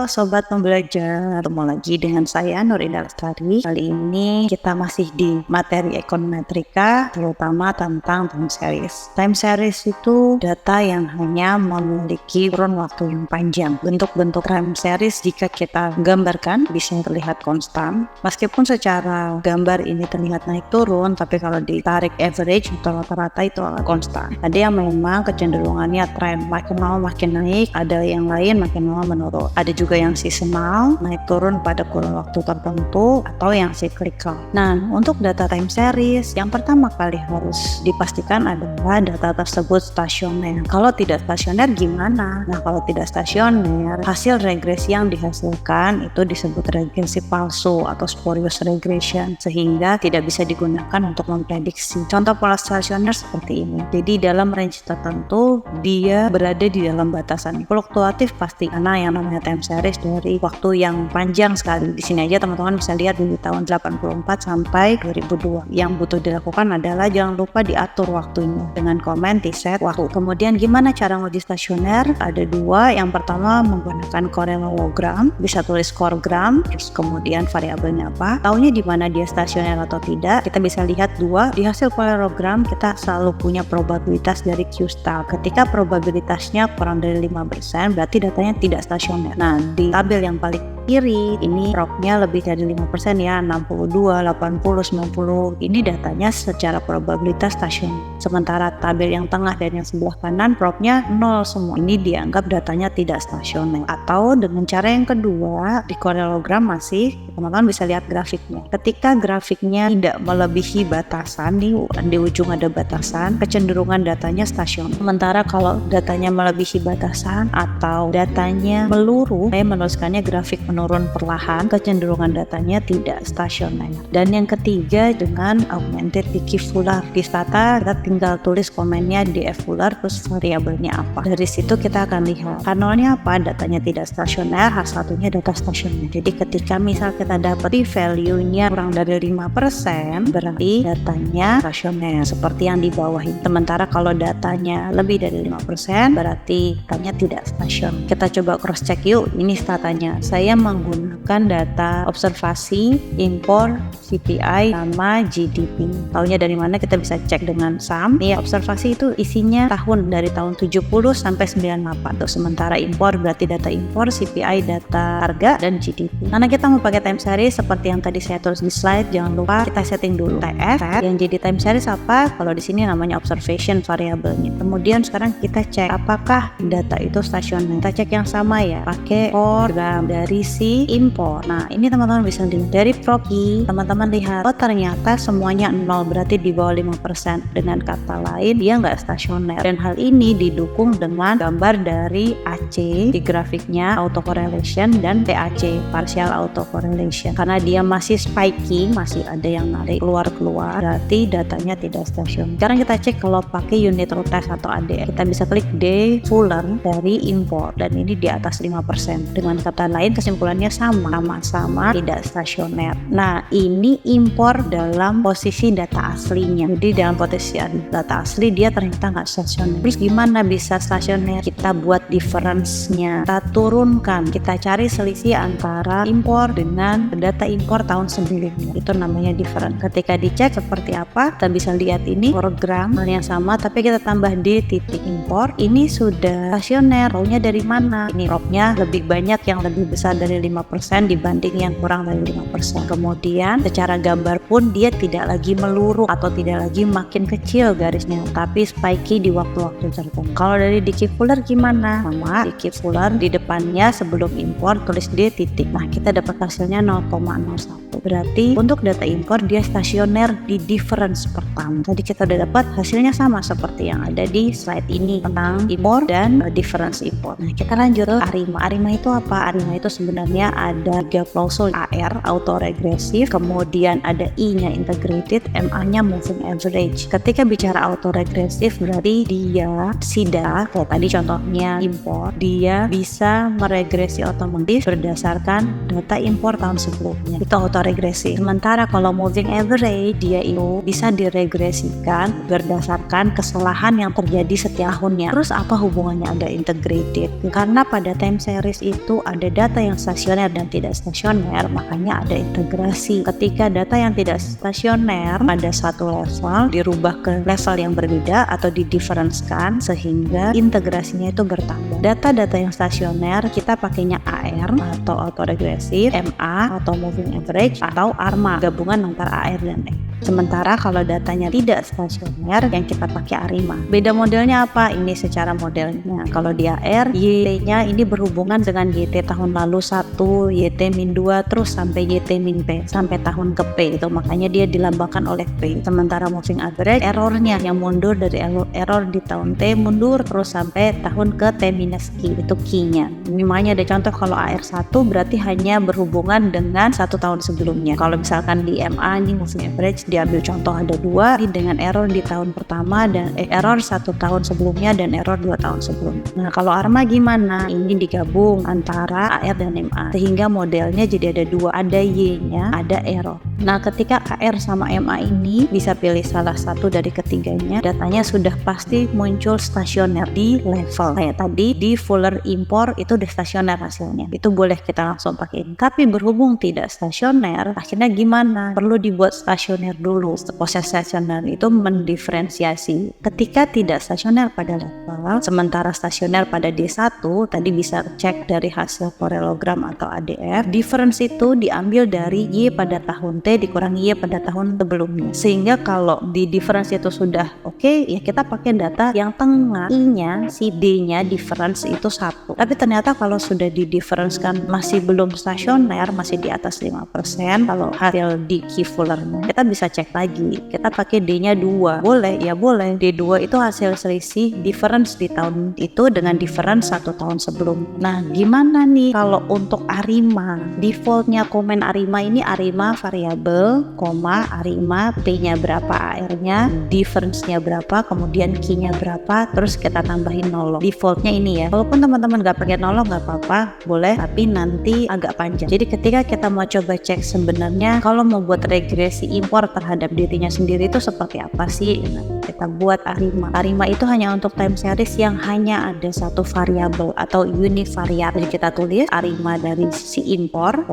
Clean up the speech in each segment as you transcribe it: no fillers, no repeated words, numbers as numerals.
Halo Sobat Pembelajar, ketemu lagi dengan saya Nur Indah Lestari. Kali ini kita masih di materi ekonometrika, terutama tentang time series. Time series itu data yang hanya memiliki kurun waktu yang panjang. Bentuk-bentuk time series jika kita gambarkan bisa terlihat konstan. Meskipun secara gambar ini terlihat naik turun, tapi kalau ditarik average atau rata-rata itu konstan. Ada yang memang kecenderungannya tren makin lama makin naik, ada yang lain makin lama menurun. Ada juga yang seasonal, naik turun pada kurun waktu tertentu, atau yang cyclical. Nah, untuk data time series, yang pertama kali harus dipastikan adalah data tersebut stasioner. Kalau tidak stasioner gimana? Nah, kalau tidak stasioner, hasil regresi yang dihasilkan itu disebut regresi palsu atau spurious regression, sehingga tidak bisa digunakan untuk memprediksi. Contoh pola stasioner seperti ini. Jadi dalam range tertentu, dia berada di dalam batasan fluktuatif pasti, karena yang namanya time series dari waktu yang panjang sekali. Di sini aja teman-teman bisa lihat dari tahun 84 sampai 2002. Yang butuh dilakukan adalah jangan lupa diatur waktunya dengan komen set waktu. Kemudian gimana cara nguji stasioner? Ada dua. Yang pertama menggunakan parallelogram, bisa tulis scoregram, terus kemudian variabelnya apa, taunya di mana dia stasioner atau tidak. Kita bisa lihat dua, di hasil parallelogram kita selalu punya probabilitas dari Q-star. Ketika probabilitasnya kurang dari 5%, berarti datanya tidak stasioner. Nah, di tabel yang paling kiri ini probnya lebih dari 5% ya, 62, 80, 90. Ini datanya secara probabilitas stasioner. Sementara tabel yang tengah dan yang sebelah kanan probnya 0 semua. Ini dianggap datanya tidak stasioner. Atau dengan cara yang kedua, di parallelogram masih teman-teman bisa lihat grafiknya. Ketika grafiknya tidak melebihi batasan, di ujung ada batasan, kecenderungan datanya stasioner. Sementara kalau datanya melebihi batasan atau datanya meluru, saya menuliskannya grafik menurun perlahan, kecenderungan datanya tidak stasioner. Dan yang ketiga dengan augmented Dickey-Fuller. Di Stata kita tinggal tulis komennya DF-Fuller terus variabelnya apa. Dari situ kita akan lihat kanalnya apa, datanya tidak stasioner, H1-nya data stasioner. Jadi ketika misal kita dapat value-nya kurang dari 5%, berarti datanya stasioner seperti yang di bawah ini. Sementara kalau datanya lebih dari 5%, berarti datanya tidak stasioner. Kita coba cross check yuk, ini statanya. Saya menggunakan data observasi, impor, CPI, sama GDP. Taunya dari mana? Kita bisa cek dengan SAM. Nih, observasi itu isinya tahun dari tahun 70 sampai 98. Tuh, sementara impor berarti data impor, CPI data harga, dan GDP. Karena kita mau pakai time series seperti yang tadi saya tulis di slide, jangan lupa kita setting dulu TF. Yang jadi time series apa? Kalau di sini namanya observation variabelnya. Kemudian sekarang kita cek apakah data itu stasioner. Kita cek yang sama ya, pakai program dari si impor. Nah, ini teman-teman bisa lihat dari proki, teman-teman lihat, oh ternyata semuanya 0, berarti di bawah 5%. Dengan kata lain, dia nggak stasioner. Dan hal ini didukung dengan gambar dari AC di grafiknya autocorrelation dan PAC partial autocorrelation. Karena dia masih spiking, masih ada yang narik keluar-keluar, berarti datanya tidak stasioner. Sekarang kita cek kalau pakai unit root test atau ADR. Kita bisa klik D-Fuller dari impor dan ini di atas 5%. Dengan kata lain kesimpulannya sama-sama tidak stasioner. Nah, ini impor dalam posisi data aslinya. Jadi dalam posisi data asli dia ternyata nggak stasioner. Terus gimana bisa stasioner? Kita buat difference-nya, kita turunkan, kita cari selisih antara impor dengan data impor tahun sebelumnya. Itu namanya difference. Ketika dicek seperti apa, kita bisa lihat ini program yang sama, tapi kita tambah di titik impor. Ini sudah stasioner. Taunya dari mana? Ini probnya lebih banyak yang lebih besar dari 5% dibanding yang kurang dari 5%. Kemudian secara gambar pun dia tidak lagi meluruk atau tidak lagi makin kecil garisnya, tapi spiky di waktu-waktu tertentu. Kalau dari Dickey-Fuller gimana? Sama, Dickey-Fuller di depannya sebelum impor tulis D titik. Nah, kita dapat hasilnya 0,01. Berarti untuk data impor dia stasioner di difference pertama. Tadi kita udah dapat hasilnya sama seperti yang ada di slide ini tentang impor dan difference impor. Nah, kita lanjut ke ARIMA. ARIMA itu apa? ARIMA itu sebenarnya sebenarnya ada 3 klausul. AR autoregresif, kemudian ada I-nya integrated, MA-nya moving average. Ketika bicara autoregresif berarti dia SIDA, kayak tadi contohnya impor, dia bisa meregresi otomatis berdasarkan data impor tahun sebelumnya. Itu autoregresif. Sementara kalau moving average, dia itu bisa diregresikan berdasarkan kesalahan yang terjadi setiap tahunnya. Terus apa hubungannya ada integrated? Karena pada time series itu ada data yang stasioner dan tidak stasioner, makanya ada integrasi. Ketika data yang tidak stasioner pada suatu level dirubah ke level yang berbeda atau didifferenskan sehingga integrasinya itu bertambah. Data-data yang stasioner kita pakainya AR atau autoregresif, MA atau moving average atau ARMA, gabungan antara AR dan E. Sementara kalau datanya tidak stasioner yang kita pakai ARIMA. Beda modelnya apa? Ini secara modelnya. Kalau di AR, YT-nya ini berhubungan dengan YT tahun lalu 1, YT-2 terus sampai YT-P sampai tahun ke P itu, makanya dia dilambangkan oleh P. Sementara moving average errornya yang mundur dari error di tahun T mundur terus sampai tahun ke T-Q itu Q-nya. Makanya ada contoh kalau AR1 berarti hanya berhubungan dengan 1 tahun sebelumnya. Kalau misalkan di MA ini moving average diambil contoh ada 2 dengan error di tahun pertama dan error 1 tahun sebelumnya dan error 2 tahun sebelumnya. Nah kalau ARMA gimana? Ini digabung antara AR dan MA sehingga modelnya jadi ada 2, ada Y-nya, ada error. Nah ketika AR sama MA ini bisa pilih salah satu dari ketiganya, datanya sudah pasti muncul stasioner di level. Kayak tadi di Fuller impor itu udah stasioner hasilnya, itu boleh kita langsung pakai. Tapi berhubung tidak stasioner, akhirnya gimana? Perlu dibuat stasioner dulu. Proses stasioner itu mendiferensiasi ketika tidak stasioner pada level, sementara stasioner pada D1. Tadi bisa cek dari hasil parallelogram atau ADF. Difference itu diambil dari Y pada tahun T dikurangi Y pada tahun sebelumnya, sehingga kalau di difference itu sudah oke, ya kita pakai data yang tengah. I-nya, si D-nya difference itu 1. Tapi ternyata kalau sudah di difference-kan masih belum stasioner, masih di atas 5%, kalau hasil di key Fullernya kita bisa cek lagi, kita pakai D-nya 2, boleh? Ya boleh. D2 itu hasil selisih difference di tahun itu dengan difference 1 tahun sebelum. Nah gimana nih kalau untuk ARIMA? Defaultnya komen ARIMA ini ARIMA variabel, ARIMA P-nya berapa, AR-nya, difference-nya berapa, kemudian Q-nya berapa, terus kita tambahin nolong. Defaultnya ini ya. Walaupun teman-teman gak pakai nolong gak apa-apa, boleh, tapi nanti agak panjang. Jadi ketika kita mau coba cek sebenarnya kalau mau buat regresi impor terhadap dirinya sendiri itu seperti apa sih? Nah, kita buat ARIMA. ARIMA itu hanya untuk time series yang hanya ada satu variabel atau univariat. Jadi kita tulis ARIMA dari si impor,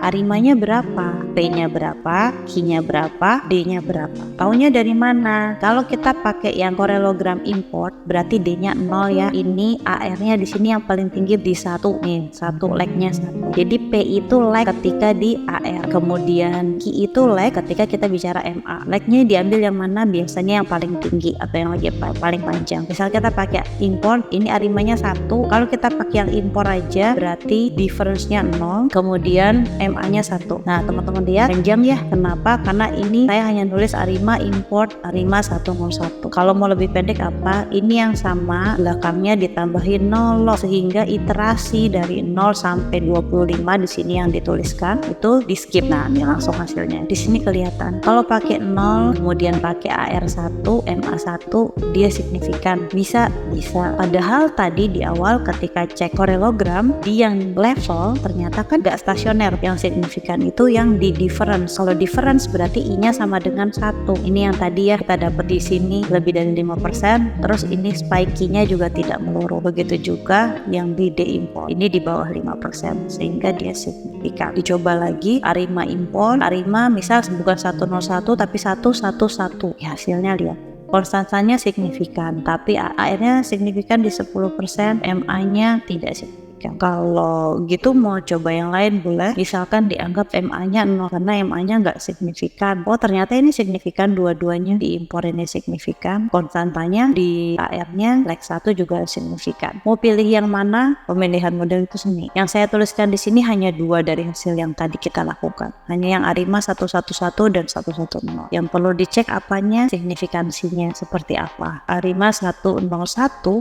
ARIMA-nya berapa, P-nya berapa, Q-nya berapa, D-nya berapa. Taunya dari mana? Kalau kita pakai yang parallelogram import, berarti D-nya 0 ya. Ini AR-nya di sini yang paling tinggi di 1 nih, 1 lag-nya 1. Jadi P itu lag ketika di AR. Kemudian Q itu lag ketika kita bicara MA. Lag-nya diambil yang mana? Biasanya yang paling tinggi atau yang lagi paling panjang. Misal kita pakai import, ini ARIMA-nya 1. Kalau kita pakai yang impor aja berarti difference-nya 0, kemudian MA-nya 1. Nah teman-teman lihat panjang ya. Kenapa? Karena ini saya hanya nulis ARIMA import ARIMA 101. Kalau mau lebih pendek apa? Ini yang sama belakangnya ditambahin 0 sehingga iterasi dari 0 sampai 25 di sini yang dituliskan itu di skip. Nah ini langsung hasilnya di sini kelihatan. Kalau pakai 0 kemudian pakai AR1 MA1 dia signifikan, bisa. Padahal tadi di awal ketika cek parallelogram di yang level ternyata kan gak stasioner, yang signifikan itu yang di difference. Kalau difference berarti I-nya sama dengan 1. Ini yang tadi ya kita dapat di sini lebih dari 5%, terus ini spike-nya juga tidak meluru. Begitu juga yang di D import, ini di bawah 5% sehingga dia signifikan. Dicoba lagi ARIMA import, ARIMA misal bukan 101 tapi 111 ya, hasilnya lihat konstantanya signifikan, tapi AR-nya signifikan di 10%, MA-nya tidak signifikan. Kalau gitu mau coba yang lain boleh, misalkan dianggap MA-nya 0 karena MA-nya nggak signifikan. Oh ternyata ini signifikan, dua-duanya di impor ini signifikan, konstantanya di AR-nya lag 1 juga signifikan. Mau pilih yang mana? Pemilihan model itu seni. Yang saya tuliskan di sini hanya 2 dari hasil yang tadi kita lakukan, hanya yang ARIMA 111 dan 110. Yang perlu dicek apanya? Signifikansinya seperti apa. ARIMA 101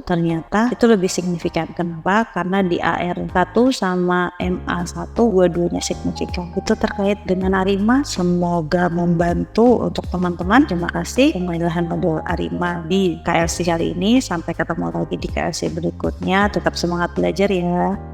ternyata itu lebih signifikan. Kenapa? Karena di AR1 sama MA1 dua-duanya signifikan. Itu terkait dengan ARIMA. Semoga membantu untuk teman-teman. Terima kasih pemilihan modul ARIMA di KLC kali ini. Sampai ketemu lagi di KLC berikutnya. Tetap semangat belajar ya.